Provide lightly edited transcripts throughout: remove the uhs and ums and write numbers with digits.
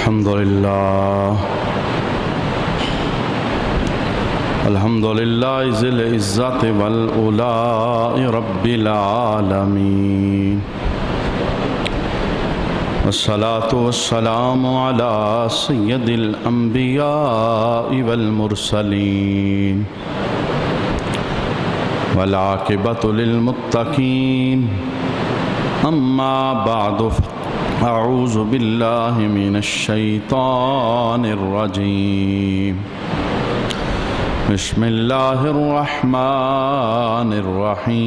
الحمد لله ذي العزة والعلاء رب العالمين، والصلاة والسلام على سيد الأنبياء والمرسلين، والعاقبة للمتقين. أما بعد، أعوذ بالله من الشيطان الرجيم. بسم الله الرحمن الرحيم.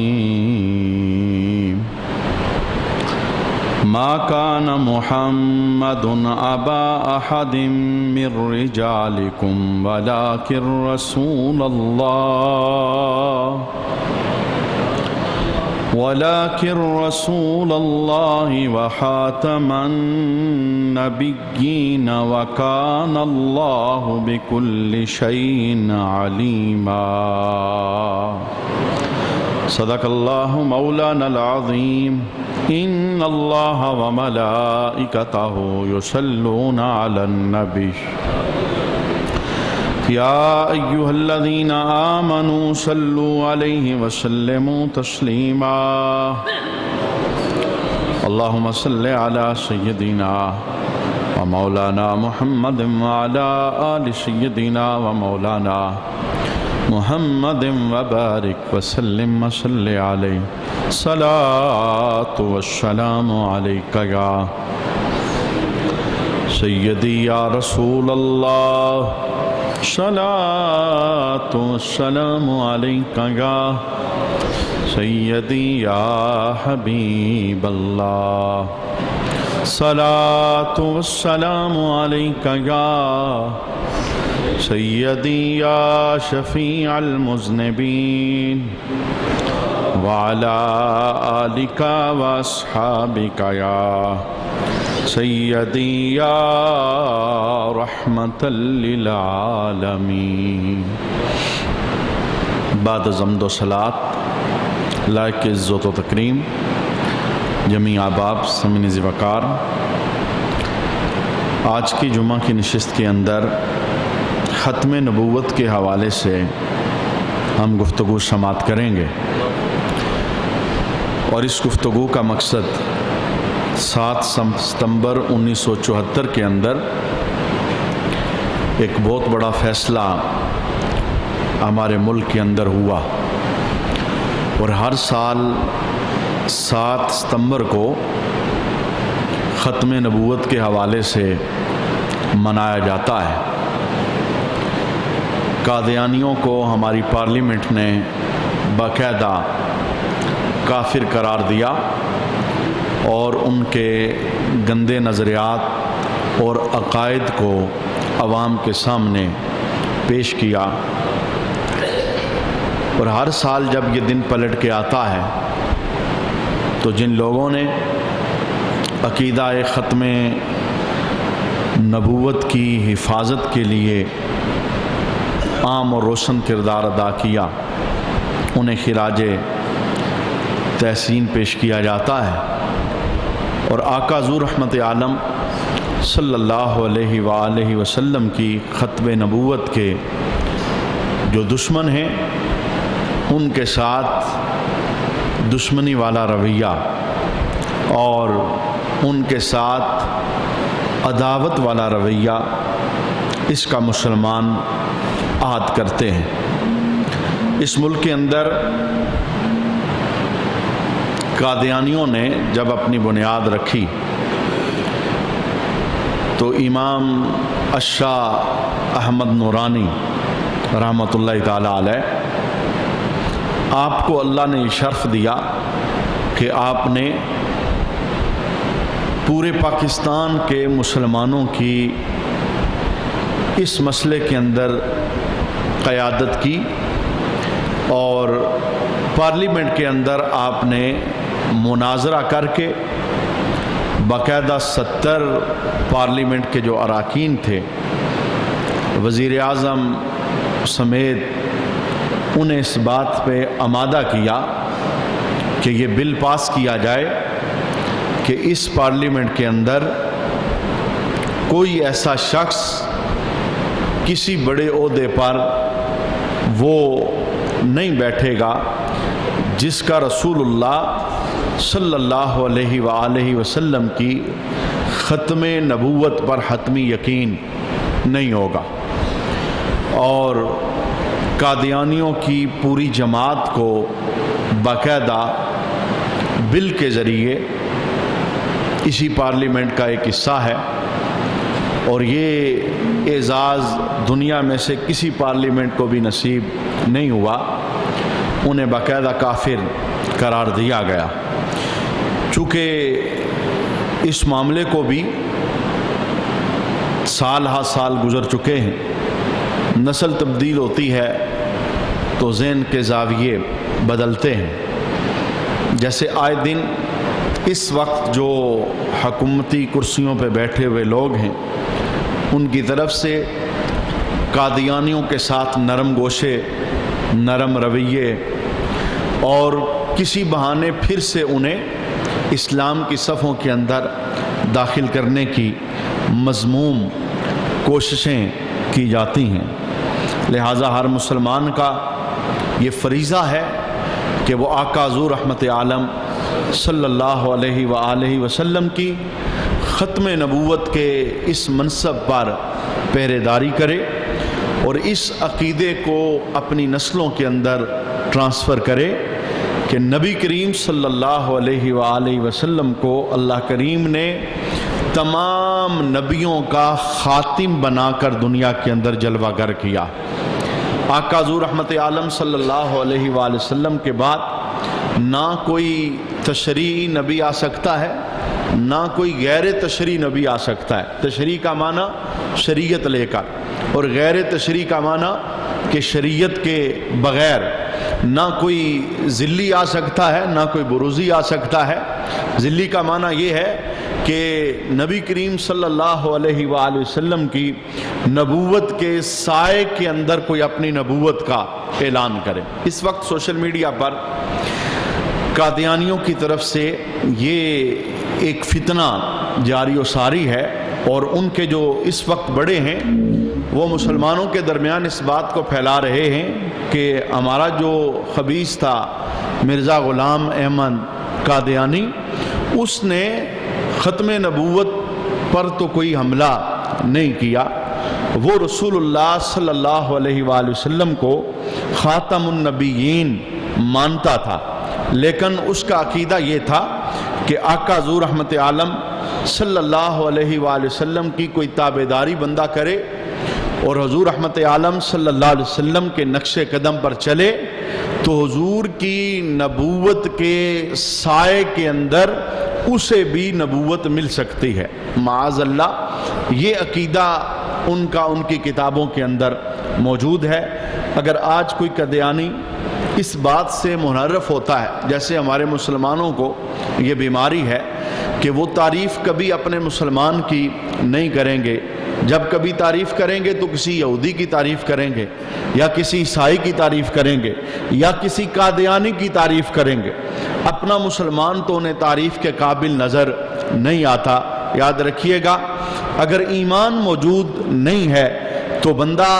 ما كان محمد أبا أحد من رجالكم ولكن رسول الله وخاتم النبيين، وكان الله بكل شيء عليما. صدق الله مولانا العظيم. إن الله وملائكته يصلون على النبي يا أيها الذين آمنوا صلوا عليه وسلموا تسليما. اللهم صل على سيدنا ومولانا محمد وعلى آل سيدنا ومولانا محمد وبارك وسلم وصل عليه. صلاة والسلام عليك يا سيدي يا رسول الله، صلاة والسلام عليك يا سيدي يا حبيب الله، صلاة والسلام عليك يا سيدي يا شفيع المذنبين، وعلى آلك وأصحابك يا سیدی یا رحمت للعالمین. بعد حمد و صلات، لائق عزت و تکریم، جمیع احباب سمعین ذی وقار، آج کی جمعہ کی نشست کے اندر ختم نبوت کے حوالے سے ہم گفتگو سماعت کریں گے، اور اس گفتگو کا مقصد 7 ستمبر 1974 کے اندر ایک بہت بڑا فیصلہ ہمارے ملک کے اندر ہوا، اور ہر سال 7 ستمبر کو ختم نبوت کے حوالے سے منایا جاتا ہے. قادیانیوں کو ہماری پارلیمنٹ نے باقاعدہ کافر قرار دیا اور ان کے گندے نظریات اور عقائد کو عوام کے سامنے پیش کیا. اور ہر سال جب یہ دن پلٹ کے آتا ہے تو جن لوگوں نے عقیدہ ختم نبوت کی حفاظت کے لیے عام اور روشن کردار ادا کیا، انہیں خراج تحسین پیش کیا جاتا ہے. اور آقا حضور رحمت عالم صلی اللہ علیہ وآلہ وسلم کی ختم نبوت کے جو دشمن ہیں ان کے ساتھ دشمنی والا رویہ اور ان کے ساتھ عداوت والا رویہ، اس کا مسلمان عہد کرتے ہیں. اس ملک کے اندر قادیانیوں نے جب اپنی بنیاد رکھی تو امام الشاہ احمد نورانی رحمۃ اللہ تعالی علیہ، آپ کو اللہ نے شرف دیا کہ آپ نے پورے پاکستان کے مسلمانوں کی اس مسئلے کے اندر قیادت کی، اور پارلیمنٹ کے اندر آپ نے مناظرہ کر کے باقاعدہ 70 پارلیمنٹ کے جو اراکین تھے، وزیر اعظم سمیت، انہیں اس بات پہ آمادہ کیا کہ یہ بل پاس کیا جائے کہ اس پارلیمنٹ کے اندر کوئی ایسا شخص کسی بڑے عہدے پر وہ نہیں بیٹھے گا جس کا رسول اللہ صلی اللہ علیہ وآلہ وسلم کی ختم نبوت پر حتمی یقین نہیں ہوگا۔ اور قادیانیوں کی پوری جماعت کو باقاعدہ بل کے ذریعے اسی پارلیمنٹ کا ایک حصہ ہے، اور یہ اعزاز دنیا میں سے کسی پارلیمنٹ کو بھی نصیب نہیں ہوا، انہیں باقاعدہ کافر قرار دیا گیا۔ چونکہ اس معاملے کو بھی سال ہا سال گزر چکے ہیں، نسل تبدیل ہوتی ہے تو ذہن کے زاویے بدلتے ہیں۔ جیسے آئے دن اس وقت جو حکومتی کرسیوں پہ بیٹھے ہوئے لوگ ہیں، ان کی طرف سے قادیانیوں کے ساتھ نرم گوشے، نرم رویے اور کسی بہانے پھر سے انہیں اسلام کی صفوں کے اندر داخل کرنے کی مذموم کوششیں کی جاتی ہیں۔ لہٰذا ہر مسلمان کا یہ فریضہ ہے کہ وہ آقا حضور رحمت عالم صلی اللہ علیہ وآلہ وسلم کی ختم نبوت کے اس منصب پر پہرے داری کرے اور اس عقیدے کو اپنی نسلوں کے اندر ٹرانسفر کرے کہ نبی کریم صلی اللہ علیہ وآلہ وسلم کو اللہ کریم نے تمام نبیوں کا خاتم بنا کر دنیا کے اندر جلوہ گر کیا۔ آقا حضور رحمت عالم صلی اللہ علیہ وآلہ وسلم کے بعد نہ کوئی تشریعی نبی آ سکتا ہے، نہ کوئی غیر تشریعی نبی آ سکتا ہے۔ تشریع کا معنی شریعت لے کر، اور غیر تشریع کا معنی کہ شریعت کے بغیر نہ کوئی ذلی آ سکتا ہے، نہ کوئی بروزی آ سکتا ہے۔ ذلی کا معنی یہ ہے کہ نبی کریم صلی اللہ علیہ وآلہ وسلم کی نبوت کے سائے کے اندر کوئی اپنی نبوت کا اعلان کرے۔ اس وقت سوشل میڈیا پر قادیانیوں کی طرف سے یہ ایک فتنہ جاری و ساری ہے، اور ان کے جو اس وقت بڑے ہیں وہ مسلمانوں کے درمیان اس بات کو پھیلا رہے ہیں کہ ہمارا جو خبیث تھا مرزا غلام احمد قادیانی، اس نے ختم نبوت پر تو کوئی حملہ نہیں کیا، وہ رسول اللہ صلی اللہ علیہ وآلہ وسلم کو خاتم النبیین مانتا تھا، لیکن اس کا عقیدہ یہ تھا کہ آقا حضور رحمت عالم صلی اللہ علیہ وآلہ وسلم کی کوئی تابعداری بندہ کرے اور حضور رحمت عالم صلی اللہ علیہ وسلم کے نقش قدم پر چلے تو حضور کی نبوت کے سائے کے اندر اسے بھی نبوت مل سکتی ہے۔ معاذ اللہ، یہ عقیدہ ان کی کتابوں کے اندر موجود ہے۔ اگر آج کوئی قادیانی اس بات سے منحرف ہوتا ہے، جیسے ہمارے مسلمانوں کو یہ بیماری ہے کہ وہ تعریف کبھی اپنے مسلمان کی نہیں کریں گے، جب کبھی تعریف کریں گے تو کسی یہودی کی تعریف کریں گے، یا کسی عیسائی کی تعریف کریں گے، یا کسی قادیانی کی تعریف کریں گے، اپنا مسلمان تو انہیں تعریف کے قابل نظر نہیں آتا۔ یاد رکھیے گا، اگر ایمان موجود نہیں ہے تو بندہ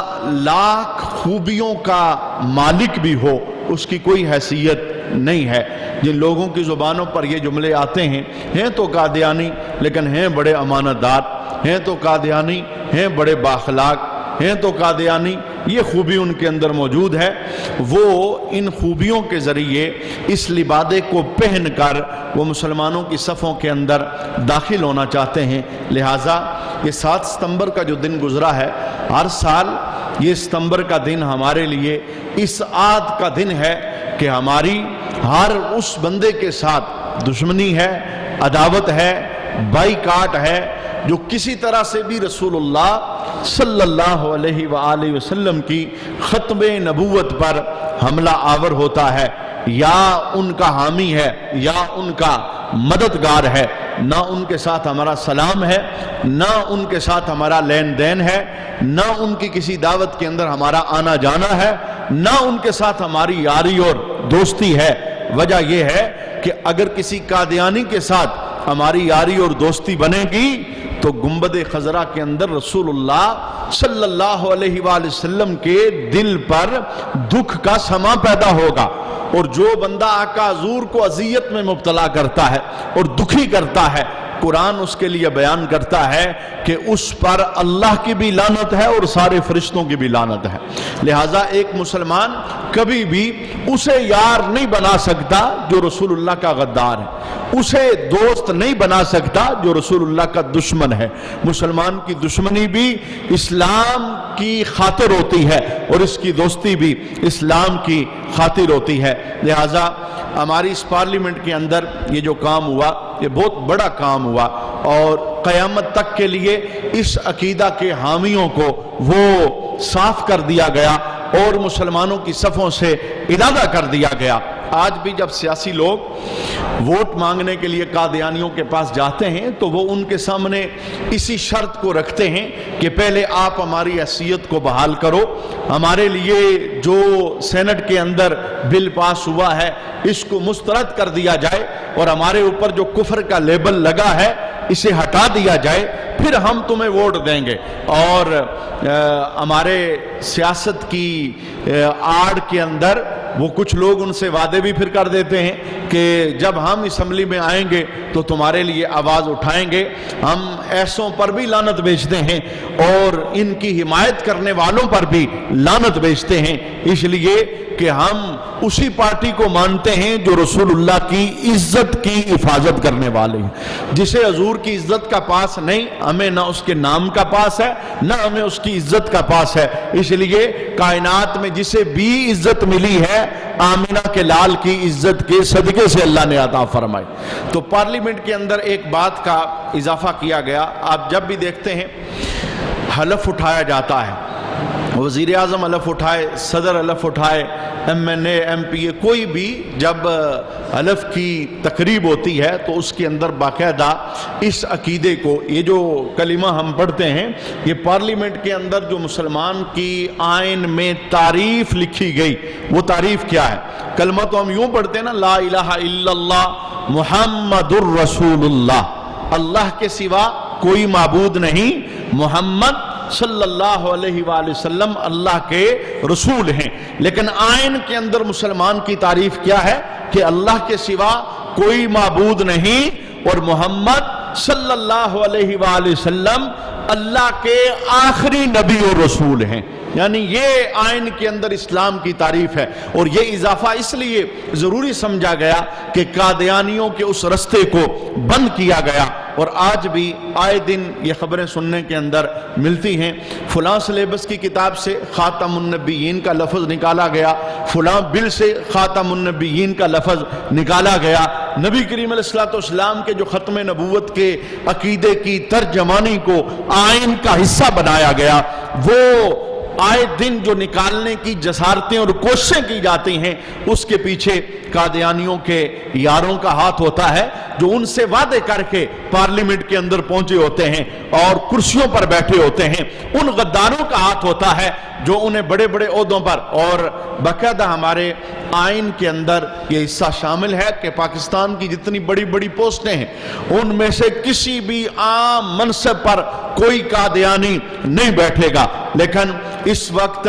لاکھ خوبیوں کا مالک بھی ہو، اس کی کوئی حیثیت نہیں ہے۔ جن لوگوں کی زبانوں پر یہ جملے آتے ہیں تو قادیانی لیکن ہیں بڑے امانت دار، ہیں تو قادیانی ہیں بڑے باخلاق، ہیں تو قادیانی، یہ خوبی ان کے اندر موجود ہے۔ وہ ان خوبیوں کے ذریعے اس لبادے کو پہن کر وہ مسلمانوں کی صفوں کے اندر داخل ہونا چاہتے ہیں۔ لہٰذا یہ 7 ستمبر کا جو دن گزرا ہے، ہر سال یہ ستمبر کا دن ہمارے لیے اس عاد کا دن ہے کہ ہماری ہر اس بندے کے ساتھ دشمنی ہے، عداوت ہے، بائیکاٹ ہے جو کسی طرح سے بھی رسول اللہ صلی اللہ علیہ وآلہ وسلم کی ختم نبوت پر حملہ آور ہوتا ہے، یا ان کا حامی ہے یا ان کا مددگار ہے۔ نہ ان کے ساتھ ہمارا سلام ہے، نہ ان کے ساتھ ہمارا لین دین ہے، نہ ان کی کسی دعوت کے اندر ہمارا آنا جانا ہے، نہ ان کے ساتھ ہماری یاری اور دوستی ہے۔ وجہ یہ ہے کہ اگر کسی قادیانی کے ساتھ ہماری یاری اور دوستی بنے گی تو گنبد خضرا کے اندر رسول اللہ صلی اللہ علیہ وآلہ وسلم کے دل پر دکھ کا سما پیدا ہوگا، اور جو بندہ آقا حضور کو اذیت میں مبتلا کرتا ہے اور دکھی کرتا ہے، قرآن اس کے لیے بیان کرتا ہے کہ اس پر اللہ کی بھی لعنت ہے اور سارے فرشتوں کی بھی لعنت ہے۔ لہٰذا ایک مسلمان کبھی بھی اسے یار نہیں بنا سکتا جو رسول اللہ کا غدار ہے، اسے دوست نہیں بنا سکتا جو رسول اللہ کا دشمن ہے۔ مسلمان کی دشمنی بھی اسلام کی خاطر ہوتی ہے اور اس کی دوستی بھی اسلام کی خاطر ہوتی ہے۔ لہٰذا ہماری اس پارلیمنٹ کے اندر یہ جو کام ہوا، یہ بہت بڑا کام ہوا، اور قیامت تک کے لیے اس عقیدہ کے حامیوں کو وہ صاف کر دیا گیا اور مسلمانوں کی صفوں سے ارادہ کر دیا گیا۔ آج بھی جب سیاسی لوگ ووٹ مانگنے کے لیے قادیانیوں کے پاس جاتے ہیں تو وہ ان کے سامنے اسی شرط کو رکھتے ہیں کہ پہلے آپ ہماری حیثیت کو بحال کرو، ہمارے لیے جو سینٹ کے اندر بل پاس ہوا ہے اس کو مسترد کر دیا جائے، اور ہمارے اوپر جو کفر کا لیبل لگا ہے اسے ہٹا دیا جائے، پھر ہم تمہیں ووٹ دیں گے۔ اور ہمارے سیاست کی آڑ کے اندر وہ کچھ لوگ ان سے وعدے بھی پھر کر دیتے ہیں کہ جب ہم اسمبلی میں آئیں گے تو تمہارے لیے آواز اٹھائیں گے۔ ہم ایسوں پر بھی لعنت بیچتے ہیں اور ان کی حمایت کرنے والوں پر بھی لعنت بیچتے ہیں، اس لیے کہ ہم اسی پارٹی کو مانتے ہیں جو رسول اللہ کی عزت کی حفاظت کرنے والے ہیں۔ جسے حضور کی عزت کا پاس نہیں، ہمیں نہ اس کے نام کا پاس ہے نہ ہمیں اس کی عزت کا پاس ہے، اس لیے کائنات میں جسے بھی عزت ملی ہے آمینہ کے لال کی عزت کے صدقے سے اللہ نے عطا فرمائی۔ تو پارلیمنٹ کے اندر ایک بات کا اضافہ کیا گیا، آپ جب بھی دیکھتے ہیں حلف اٹھایا جاتا ہے، وزیر اعظم حلف اٹھائے، صدر حلف اٹھائے، ایم این اے، ایم پی اے، کوئی بھی جب حلف کی تقریب ہوتی ہے تو اس کے اندر باقاعدہ اس عقیدے کو، یہ جو کلمہ ہم پڑھتے ہیں، یہ پارلیمنٹ کے اندر جو مسلمان کی آئین میں تعریف لکھی گئی، وہ تعریف کیا ہے؟ کلمہ تو ہم یوں پڑھتے ہیں نا، لا الہ الا اللہ محمد الرسول اللہ، اللہ کے سوا کوئی معبود نہیں، محمد صلی اللہ علیہ وآلہ وسلم اللہ کے رسول ہیں۔ لیکن آئین کے اندر مسلمان کی تعریف کیا ہے کہ اللہ کے سوا کوئی معبود نہیں اور محمد صلی اللہ علیہ وآلہ وسلم اللہ کے آخری نبی اور رسول ہیں۔ یعنی یہ آئین کے اندر اسلام کی تعریف ہے، اور یہ اضافہ اس لیے ضروری سمجھا گیا کہ قادیانیوں کے اس رستے کو بند کیا گیا۔ اور آج بھی آئے دن یہ خبریں سننے کے اندر ملتی ہیں، فلاں سلیبس کی کتاب سے خاتم النبیین کا لفظ نکالا گیا، فلاں بل سے خاتم النبیین کا لفظ نکالا گیا، نبی کریم علیہ السلام کے جو ختم نبوت کے عقیدے کی ترجمانی کو آئین کا حصہ بنایا گیا۔ وہ آئے دن جو نکالنے کی جسارتیں اور کوششیں کی جاتی ہیں، اس کے پیچھے قادیانیوں کے یاروں کا ہاتھ ہوتا ہے، جو ان سے وعدے کر کے پارلیمنٹ کے اندر پہنچے ہوتے ہیں اور کرسیوں پر بیٹھے ہوتے ہیں۔ ان غداروں کا ہاتھ ہوتا ہے جو انہیں بڑے بڑے عہدوں پر، اور باقاعدہ ہمارے آئین کے اندر یہ حصہ شامل ہے کہ پاکستان کی جتنی بڑی بڑی پوسٹیں ہیں ان میں سے کسی بھی عام منصب پر کوئی قادیانی نہیں بیٹھے گا۔ لیکن اس وقت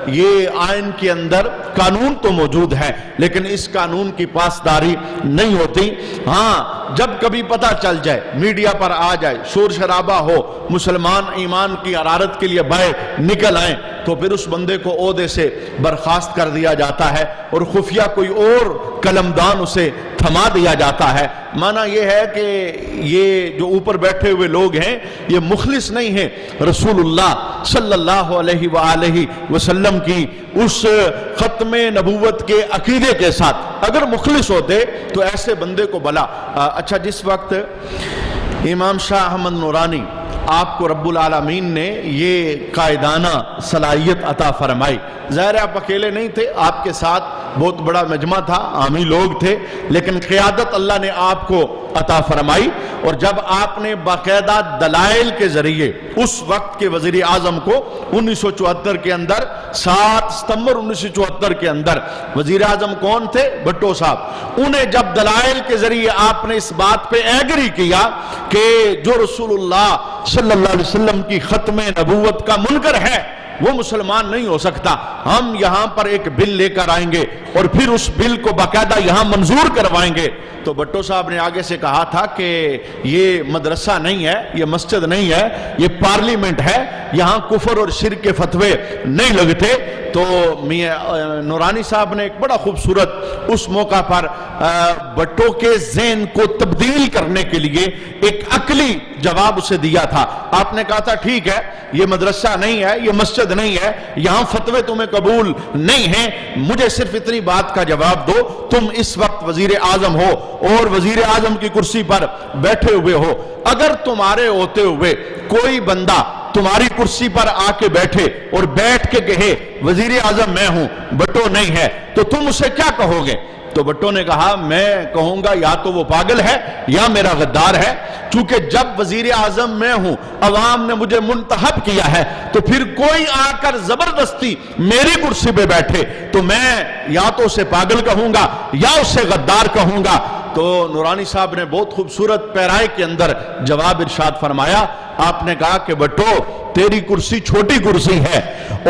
یہ آئین کے اندر قانون تو موجود ہے لیکن اس قانون کی پاسداری نہیں ہوتی۔ ہاں، جب کبھی پتہ چل جائے، میڈیا پر آ جائے، شور شرابہ ہو، مسلمان ایمان کی حرارت کے لیے باہر نکل آئیں، تو پھر اس بندے کو عہدے سے برخاست کر دیا جاتا ہے اور خفیہ کوئی اور قلمدان اسے تھما دیا جاتا ہے۔ معنی یہ ہے کہ یہ جو اوپر بیٹھے ہوئے لوگ ہیں یہ مخلص نہیں ہیں رسول اللہ صلی اللہ علیہ وآلہ وسلم کی اس ختم نبوت کے عقیدے کے ساتھ۔ اگر مخلص ہوتے تو ایسے بندے کو بلا۔ اچھا، جس وقت امام شاہ احمد نورانی آپ کو رب العالمین نے یہ قائدانہ صلاحیت عطا فرمائی، ظاہر آپ اکیلے نہیں تھے، آپ کے ساتھ بہت بڑا مجمع تھا، عامی لوگ تھے، لیکن قیادت اللہ نے آپ کو عطا فرمائی۔ اور جب آپ نے باقاعدہ دلائل کے ذریعے اس وقت کے وزیر اعظم کو 1974 کے اندر 7 ستمبر 1974 کے اندر وزیر اعظم کون تھے؟ بھٹو صاحب. انہیں جب دلائل کے ذریعے آپ نے اس بات پہ ایگری کیا کہ جو رسول اللہ صلی اللہ علیہ وسلم کی ختم نبوت کا منکر ہے وہ مسلمان نہیں ہو سکتا، ہم یہاں پر ایک بل لے کر آئیں گے اور پھر اس بل کو باقاعدہ یہاں منظور کروائیں گے. تو بھٹو صاحب نے آگے سے کہا تھا کہ یہ مدرسہ نہیں ہے، یہ مسجد نہیں ہے، یہ پارلیمنٹ ہے، یہاں کفر اور شرک کے فتوے نہیں لگتے. تو میاں نورانی صاحب نے ایک بڑا خوبصورت اس موقع پر بھٹو کے ذہن کو تبدیل کرنے کے لیے ایک عقلی جواب اسے دیا تھا. آپ نے کہا تھا ٹھیک ہے، یہ مدرسہ نہیں ہے، یہ مسجد نہیں ہے، یہاں فتوے تمہیں قبول نہیں ہیں، مجھے صرف اتنی بات کا جواب دو، تم اس وقت وزیر اعظم ہو اور وزیر اعظم کی کرسی پر بیٹھے ہوئے ہو، اگر تمہارے ہوتے ہوئے کوئی بندہ تمہاری کرسی پر آ کے بیٹھے اور بیٹھ کے کہے وزیر اعظم میں ہوں، بھٹو نہیں ہے، تو تم اسے کیا کہو گے؟ تو بھٹو نے کہا میں کہوں گا یا تو وہ پاگل ہے یا میرا غدار ہے، چونکہ جب وزیر اعظم میں ہوں، عوام نے مجھے منتخب کیا ہے، تو پھر کوئی آ کر زبردستی میری کرسی پہ بیٹھے تو میں یا تو اسے پاگل کہوں گا یا اسے غدار کہوں گا. تو نورانی صاحب نے بہت خوبصورت پیرائے کے اندر جواب ارشاد فرمایا. آپ نے کہا کہ بھٹو تیری کرسی چھوٹی کرسی ہے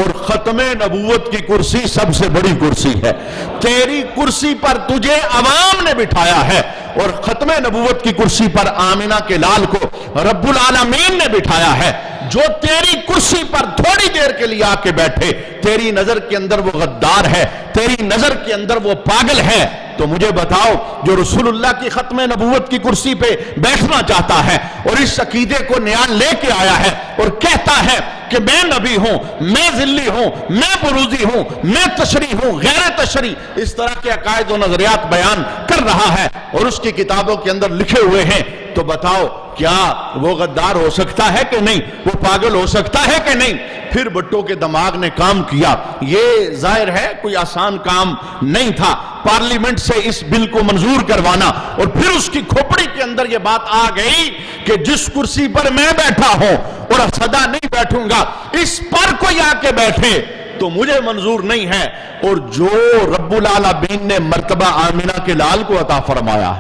اور ختم نبوت کی کرسی سب سے بڑی کرسی ہے. تیری کرسی پر تجھے عوام نے بٹھایا ہے اور ختم نبوت کی کرسی پر آمنہ کے لال کو رب العالمین نے بٹھایا ہے. جو تیری کرسی پر تھوڑی دیر کے لیے آ کے بیٹھے، تیری نظر کے اندر وہ غدار ہے، تیری نظر کے اندر وہ پاگل ہے. تو مجھے بتاؤ جو رسول اللہ کی ختم نبوت کی کرسی پہ بیٹھنا چاہتا ہے اور اس عقیدے کو نیا لے کے آیا ہے اور کہتا ہے کہ میں نبی ہوں، میں ذلی ہوں، میں بروزی ہوں، میں تشریح ہوں، غیر تشریح، اس طرح کے عقائد و نظریات بیان کر رہا ہے اور اس کی کتابوں کے اندر لکھے ہوئے ہیں، تو بتاؤ کیا وہ غدار ہو سکتا ہے کہ نہیں؟ وہ پاگل ہو سکتا ہے کہ نہیں؟ پھر بھٹو کے دماغ نے کام کیا. یہ ظاہر ہے کوئی آسان کام نہیں تھا پارلیمنٹ سے اس بل کو منظور کروانا، اور پھر اس کی کھوپڑی کے اندر یہ بات آ گئی کہ جس کرسی پر میں بیٹھا ہوں اور سدا نہیں بیٹھوں گا، اس پر کوئی آ کے بیٹھے تو مجھے منظور نہیں ہے. اور جو رب العالمین نے مرتبہ آمنہ کے لال کو عطا فرمایا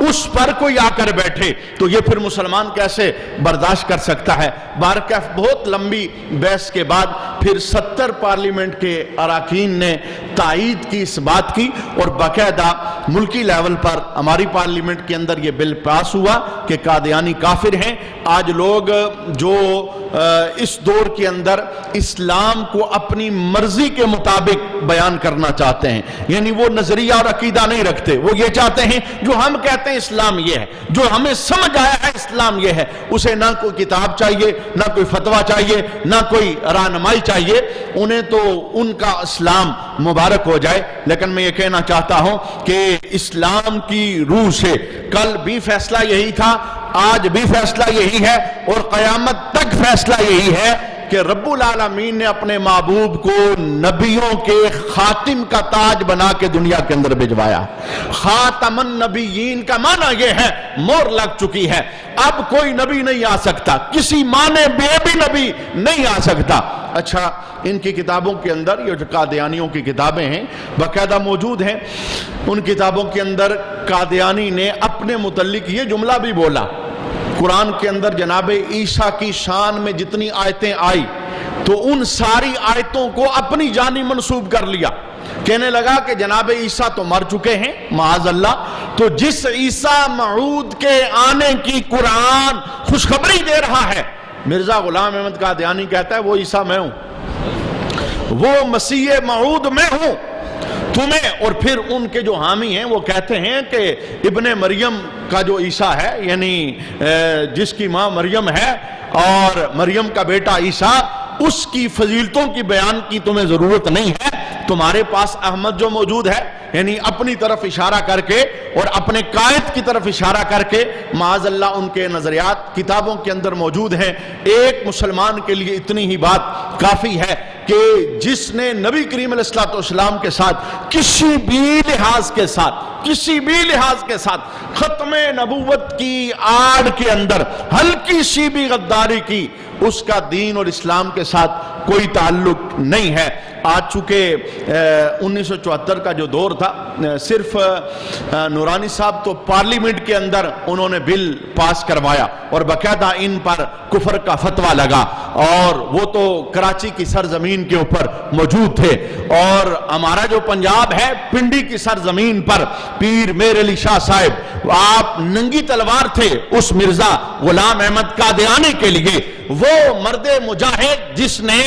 اس پر کوئی آ کر بیٹھے تو یہ پھر مسلمان کیسے برداشت کر سکتا ہے؟ بارکہ بہت لمبی بحث کے بعد پھر 70 پارلیمنٹ کے اراکین نے تائید کی اس بات کی اور باقاعدہ ملکی لیول پر ہماری پارلیمنٹ کے اندر یہ بل پاس ہوا کہ قادیانی کافر ہیں. آج لوگ جو اس دور کے اندر اسلام کو اپنی مرضی کے مطابق بیان کرنا چاہتے ہیں، یعنی وہ نظریہ اور عقیدہ نہیں رکھتے، وہ یہ چاہتے ہیں جو ہم کہتے ہیں اسلام یہ ہے، جو ہمیں سمجھ آیا ہے اسلام یہ ہے، اسے نہ کوئی کتاب چاہیے، نہ کوئی فتویٰ چاہیے، نہ کوئی رہنمائی چاہیے، انہیں تو ان کا اسلام مبارک ہو جائے. لیکن میں یہ کہنا چاہتا ہوں کہ اسلام کی روح سے کل بھی فیصلہ یہی تھا، آج بھی فیصلہ یہی ہے اور قیامت تک فیصلہ یہی ہے کہ رب العالمین نے اپنے محبوب کو نبیوں کے خاتم کا تاج بنا کے دنیا کے اندر بھجوایا. خاتم النبیین کا معنی یہ ہے مہر لگ چکی ہے، اب کوئی نبی نہیں آ سکتا، کسی معنی میں بھی نبی نہیں آ سکتا. اچھا ان کی کتابوں کے اندر یہ جو قادیانیوں کی کتابیں ہیں باقاعدہ موجود ہیں، ان کتابوں کے اندر قادیانی نے اپنے متعلق یہ جملہ بھی بولا. قرآن کے اندر جناب عیسیٰ کی شان میں جتنی آیتیں آئی تو ان ساری آیتوں کو اپنی جانی منسوب کر لیا. کہنے لگا کہ جناب عیسیٰ تو مر چکے ہیں معاذ اللہ، تو جس عیسیٰ موعود کے آنے کی قرآن خوشخبری دے رہا ہے، مرزا غلام احمد قادیانی کہتا ہے وہ عیسیٰ میں ہوں، وہ مسیح موعود میں ہوں تمہیں. اور پھر ان کے جو حامی ہیں وہ کہتے ہیں کہ ابن مریم کا جو عیسیٰ ہے، یعنی جس کی ماں مریم ہے اور مریم کا بیٹا عیسیٰ، اس کی فضیلتوں کی بیان کی تمہیں ضرورت نہیں ہے، تمہارے پاس احمد جو موجود ہے، یعنی اپنی طرف اشارہ کر کے اور اپنے قائد کی طرف اشارہ کر کے معاذ اللہ ان کے نظریات کتابوں کے اندر موجود ہیں. ایک مسلمان کے لیے اتنی ہی بات کافی ہے کہ جس نے نبی کریم علیہ السلام کے ساتھ کسی بھی لحاظ کے ساتھ ختم نبوت کی آڑ کے اندر ہلکی سی بھی غداری کی اس کا دین اور اسلام کے ساتھ کوئی تعلق نہیں ہے۔ آج چونکہ 1974 کا جو دور تھا، صرف نورانی صاحب تو پارلیمنٹ کے اندر انہوں نے بل پاس کروایا اور باقاعدہ ان پر کفر کا فتویٰ لگا، اور وہ تو کراچی کی سرزمین کے اوپر موجود تھے، اور ہمارا جو پنجاب ہے پنڈی کی سرزمین پر پیر میر علی شاہ صاحب آپ ننگی تلوار تھے اس مرزا غلام احمد قادیانی کے لیے، وہ مرد مجاہد جس نے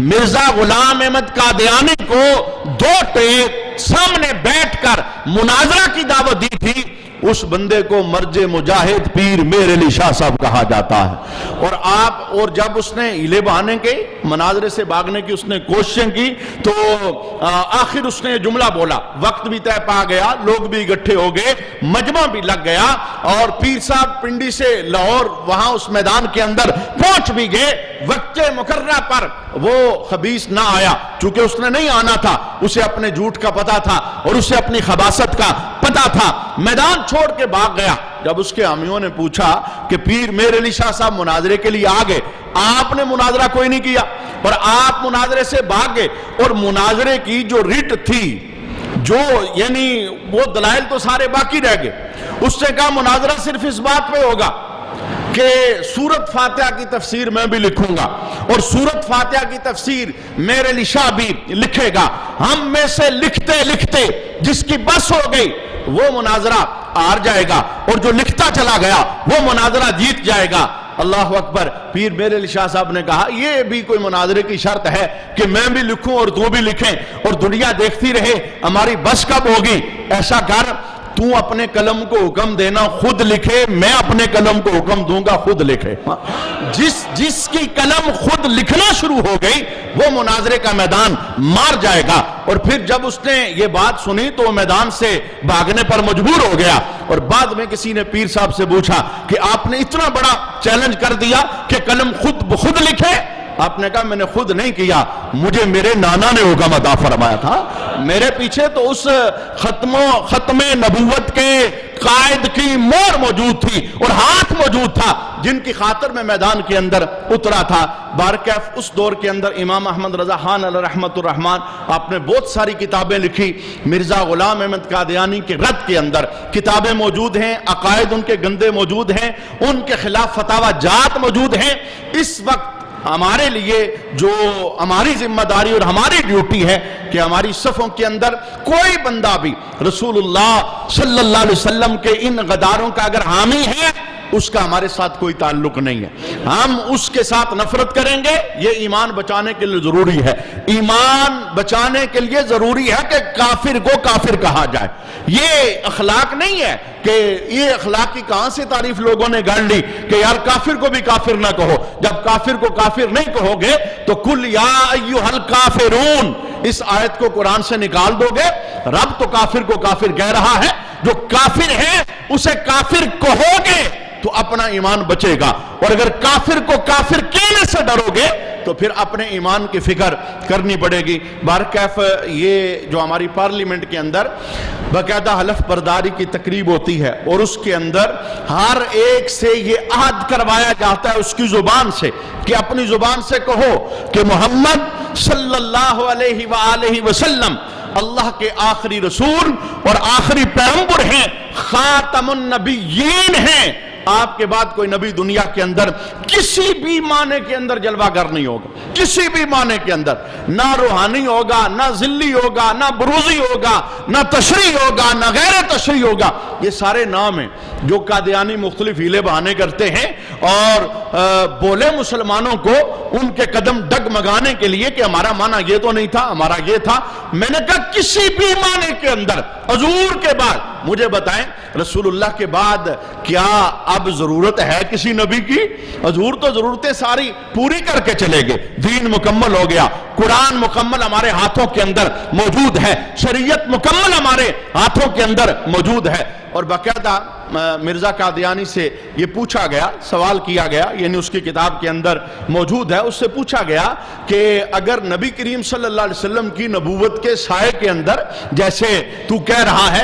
مرزا غلام احمد قادیانی کو دو ٹیک سامنے بیٹھ کر مناظرہ کی دعوت دی تھی، اس بندے کو مرد مجاہد پیر میر علی شاہ صاحب کہا جاتا ہے۔ اور جب اس نے ہیلے بہانے کے مناظرے سے بھاگنے کی اس نے کوششیں کی تو آخر اس نے یہ جملہ بولا، وقت بھی طے پا گیا، لوگ بھی اکٹھے ہو گئے، مجمع بھی لگ گیا، اور پیر صاحب پنڈی سے لاہور وہاں اس میدان کے اندر پہنچ بھی گئے، وقت مقررہ پر وہ خبیث نہ آیا، چونکہ اس نے نہیں آنا تھا، اسے اپنے جھوٹ کا پتا تھا اور اسے اپنی خباثت کا پتا تھا، میدان چھوڑ کے بھاگ گیا۔ جب اس کے حامیوں نے پوچھا کہ پیر میر علی شاہ صاحب مناظرے کے لیے آگے، آپ نے مناظرہ کوئی نہیں کیا اور آپ مناظرے سے بھاگ گئے، اور مناظرے کی جو ریٹ تھی، جو یعنی وہ دلائل تو سارے باقی رہ گئے، اس سے کہا مناظرہ صرف اس بات پہ ہوگا کہ سورت فاتحہ کی تفسیر میں بھی لکھوں گا اور سورت فاتحہ کی تفسیر میر علی شاہ بھی لکھے گا، ہم میں سے لکھتے لکھتے جس کی بس ہو گئی وہ مناظرہ ہار جائے گا، اور جو لکھتا چلا گیا وہ مناظرہ جیت جائے گا۔ اللہ اکبر۔ پیر میر علی شاہ صاحب نے کہا یہ بھی کوئی مناظرے کی شرط ہے کہ میں بھی لکھوں اور تو بھی لکھیں اور دنیا دیکھتی رہے، ہماری بس کب ہوگی؟ ایسا کر، تو اپنے قلم کو حکم دینا خود لکھے، میں اپنے قلم کو حکم دوں گا خود لکھے۔ جس کی قلم خود لکھنا شروع ہو گئی وہ مناظرے کا میدان مار جائے گا۔ اور پھر جب اس نے یہ بات سنی تو وہ میدان سے بھاگنے پر مجبور ہو گیا، اور بعد میں کسی نے پیر صاحب سے پوچھا کہ آپ نے اتنا بڑا چیلنج کر دیا کہ قلم خود بخود لکھے؟ آپ نے کہا میں نے خود نہیں کیا، مجھے میرے نانا نے حکم عطا فرمایا تھا، میرے پیچھے تو اس ختم نبوت کے قائد کی مور موجود تھی اور ہاتھ موجود تھا جن کی خاطر میں میدان کے اندر اترا تھا۔ بارکیف اس دور کے اندر امام احمد رضا خان علیہ رحمت الرحمن آپ نے بہت ساری کتابیں لکھی، مرزا غلام احمد قادیانی کے رد کے اندر کتابیں موجود ہیں، عقائد ان کے گندے موجود ہیں، ان کے خلاف فتاوی جات موجود ہیں۔ اس وقت ہمارے لیے جو ہماری ذمہ داری اور ہماری ڈیوٹی ہے کہ ہماری صفوں کے اندر کوئی بندہ بھی رسول اللہ صلی اللہ علیہ وسلم کے ان غداروں کا اگر حامی ہے، اس کا ہمارے ساتھ کوئی تعلق نہیں ہے، ہم اس کے ساتھ نفرت کریں گے۔ یہ ایمان بچانے کے لیے ضروری ہے، ایمان بچانے کے لیے ضروری ہے کہ کافر کو کافر کہا جائے۔ یہ اخلاق نہیں ہے کہ یہ اخلاق کی کہاں سے تعریف لوگوں نے گڑھ لی کہ یار کافر کو بھی کافر نہ کہو۔ جب کافر کو کافر نہیں کہو گے تو کل یا ایھا الکافرون اس آیت کو قرآن سے نکال دو گے، رب تو کافر کو کافر کہہ رہا ہے، جو کافر ہے اسے کافر کہو گے تو اپنا ایمان بچے گا، اور اگر کافر کو کافر کہنے سے ڈرو گے تو پھر اپنے ایمان کی فکر کرنی پڑے گی۔ بارکیف یہ جو ہماری پارلیمنٹ کے اندر باقاعدہ حلف برداری کی تقریب ہوتی ہے، اور اس کے اندر ہر ایک سے یہ عہد کروایا جاتا ہے اس کی زبان سے کہ اپنی زبان سے کہو کہ محمد صلی اللہ علیہ وآلہ وسلم اللہ کے آخری رسول اور آخری پیغمبر ہیں، خاتم النبیین ہیں۔ آپ کے بعد کوئی نبی دنیا کے اندر کسی بھی معنی کے اندر جلوہ گر نہیں ہوگا، کسی بھی معنی کے اندر، نہ روحانی ہوگا، نہ ذلی ہوگا، نہ بروزی ہوگا، نہ تشریح ہوگا، نہ غیر تشریح ہوگا۔ یہ سارے نام ہیں جو قادیانی مختلف ہیلے بہانے کرتے ہیں اور بولے مسلمانوں کو ان کے قدم ڈگمگانے کے لیے کہ ہمارا معنی یہ تو نہیں تھا، ہمارا یہ تھا۔ میں نے کہا کسی بھی معنی کے اندر حضور کے بعد مجھے بتائیں رسول اللہ کے بعد کیا اب ضرورت ہے کسی نبی کی؟ حضور تو ضرورتیں ساری پوری کر کے چلے گئے، دین مکمل ہو گیا، قرآن مکمل ہمارے ہاتھوں کے اندر موجود ہے، شریعت مکمل ہمارے ہاتھوں کے اندر موجود ہے۔ اور باقاعدہ مرزا قادیانی سے یہ پوچھا گیا، سوال کیا گیا، یعنی اس کی کتاب کے اندر موجود ہے، اس سے پوچھا گیا کہ اگر نبی کریم صلی اللہ علیہ وسلم کی نبوت کے سائے کے اندر جیسے تو کہہ رہا ہے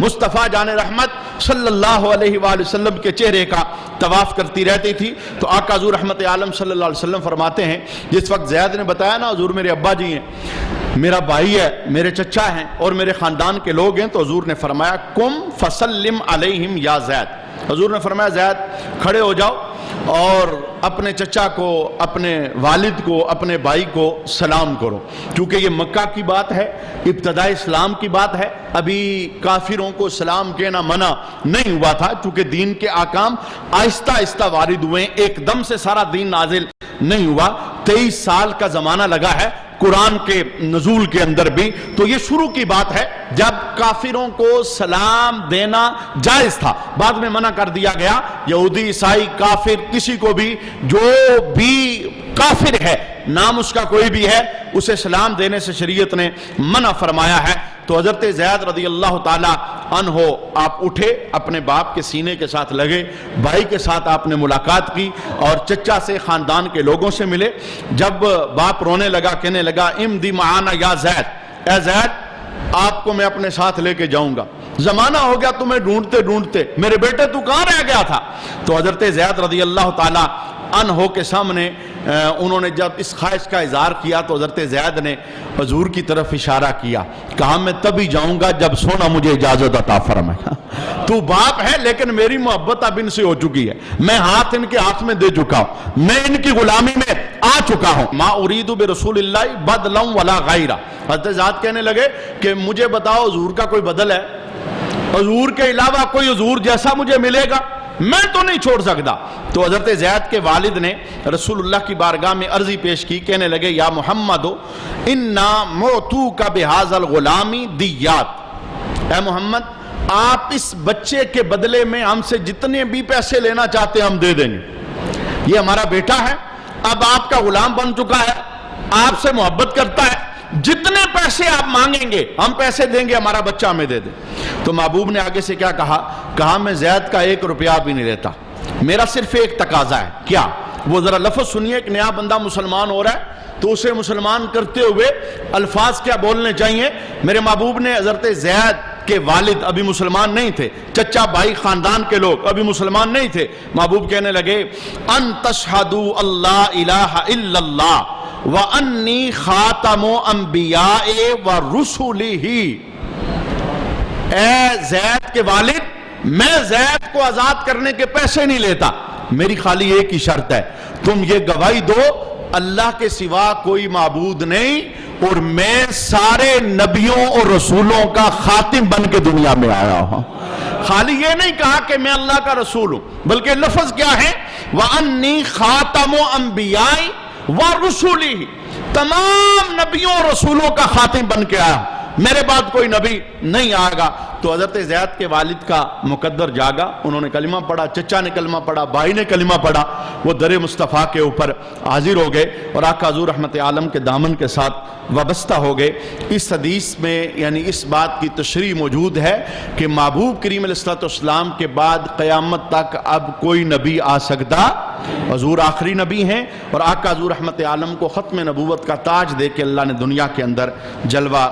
مصطفیٰ جان رحمت صلی اللہ علیہ وآلہ وسلم کے چہرے کا طواف کرتی رہتی تھی. تو آقا حضور رحمت عالم صلی اللہ علیہ وسلم فرماتے ہیں، جس وقت زید نے بتایا نا حضور میرے ابا جی ہیں، میرا بھائی ہے، میرے چچا ہیں اور میرے خاندان کے لوگ ہیں، تو حضور نے فرمایا قم فسلم علیہم یا زید. حضور نے فرمایا زید کھڑے ہو جاؤ اور اپنے چچا کو، اپنے والد کو، اپنے بھائی کو سلام کرو، کیونکہ یہ مکہ کی بات ہے، ابتدائی اسلام کی بات ہے. ابھی کافروں کو سلام کہنا منع نہیں ہوا تھا، چونکہ دین کے احکام آہستہ آہستہ وارد ہوئے، ایک دم سے سارا دین نازل نہیں ہوا. 23 سال کا زمانہ لگا ہے قرآن کے نزول کے اندر بھی. تو یہ شروع کی بات ہے جب کافروں کو سلام دینا جائز تھا، بعد میں منع کر دیا گیا. یہودی، عیسائی، کافر، کسی کو بھی جو بھی کافر ہے، نام اس کا کوئی بھی ہے، اسے سلام دینے سے شریعت نے منع فرمایا ہے. تو حضرت زید رضی اللہ تعالی عنہ آپ اٹھے، اپنے باپ کے سینے کے ساتھ لگے، بھائی کے ساتھ آپ نے ملاقات کی اور چچا سے، خاندان کے لوگوں سے ملے. جب باپ رونے لگا، کہنے لگا امضی معانا یا زید، اے زید آپ کو میں اپنے ساتھ لے کے جاؤں گا، زمانہ ہو گیا تمہیں ڈھونڈتے ڈھونڈتے، میرے بیٹے تو کہاں رہ گیا تھا. تو حضرت زید رضی اللہ تعالی عنہ کے سامنے انہوں نے جب اس خواہش کا اظہار کیا تو حضرت زید نے حضور کی طرف اشارہ کیا، کہا میں تبھی جاؤں گا جب سونا مجھے اجازت عطا فرمائے. تو باپ ہے لیکن میری محبت اب ان سے ہو چکی ہے، میں ہاتھ ان کے ہاتھ میں دے چکا ہوں، میں ان کی غلامی میں آ چکا ہوں. ما اريد برسول اللہ بدلا ولا غیرہ. حضرت زید کہنے لگے کہ مجھے بتاؤ حضور کا کوئی بدل ہے؟ حضور کے علاوہ کوئی حضور جیسا مجھے ملے گا؟ میں تو نہیں چھوڑ سکتا. تو حضرت زید کے والد نے رسول اللہ کی بارگاہ میں عرضی پیش کی، کہنے لگے یا محمد انا معطوک بہذا الغلام دیات. اے محمد آپ اس بچے کے بدلے میں ہم سے جتنے بھی پیسے لینا چاہتے ہیں ہم دے دیں گے. یہ ہمارا بیٹا ہے، اب آپ کا غلام بن چکا ہے، آپ سے محبت کرتا ہے، جتنے پیسے آپ مانگیں گے ہم پیسے دیں گے، ہمارا بچہ ہمیں دے دیں. تو محبوب نے آگے سے کیا کہا میں زید کا 1 روپیہ بھی نہیں لیتا، میرا صرف ایک تقاضا ہے. کیا؟ وہ ذرا لفظ سنیے. ایک نیا بندہ مسلمان ہو رہا ہے تو اسے مسلمان کرتے ہوئے الفاظ کیا بولنے چاہیے. میرے محبوب نے حضرت زید کے والد ابھی مسلمان نہیں تھے، چچا بھائی خاندان کے لوگ ابھی مسلمان نہیں تھے. محبوب کہنے لگے ان تشہدوا اللہ الہ الا اللہ وَأَنِّي خَاتَمُ أَنْبِيَاءِ وَرُسُلِهِ. اے زید کے والد، میں زید کو آزاد کرنے کے پیسے نہیں لیتا، میری خالی ایک ہی شرط ہے، تم یہ گواہی دو اللہ کے سوا کوئی معبود نہیں اور میں سارے نبیوں اور رسولوں کا خاتم بن کے دنیا میں آیا ہوں. خالی یہ نہیں کہا کہ میں اللہ کا رسول ہوں، بلکہ لفظ کیا ہے وَأَنِّي خَاتَمُ أَنْبِيَاءِ وَرُسُلِهِ. تمام نبیوں اور رسولوں کا خاتم بن کے آیا، میرے بعد کوئی نبی نہیں آئے گا. تو حضرت زید کے والد کا مقدر جاگا، انہوں نے کلمہ پڑھا، چچا نے کلمہ پڑھا، بھائی نے کلمہ پڑھا، وہ در مصطفیٰ کے اوپر حاضر ہو گئے اور آقا حضور رحمت عالم کے دامن کے ساتھ وابستہ ہو گئے. اس حدیث میں یعنی اس بات کی تشریح موجود ہے کہ محبوب کریم علیہ السلام کے بعد قیامت تک اب کوئی نبی آ سکتا، حضور آخری نبی ہیں اور آقا حضور رحمت عالم کو ختم نبوت کا تاج دے کے اللہ نے دنیا کے اندر جلوہ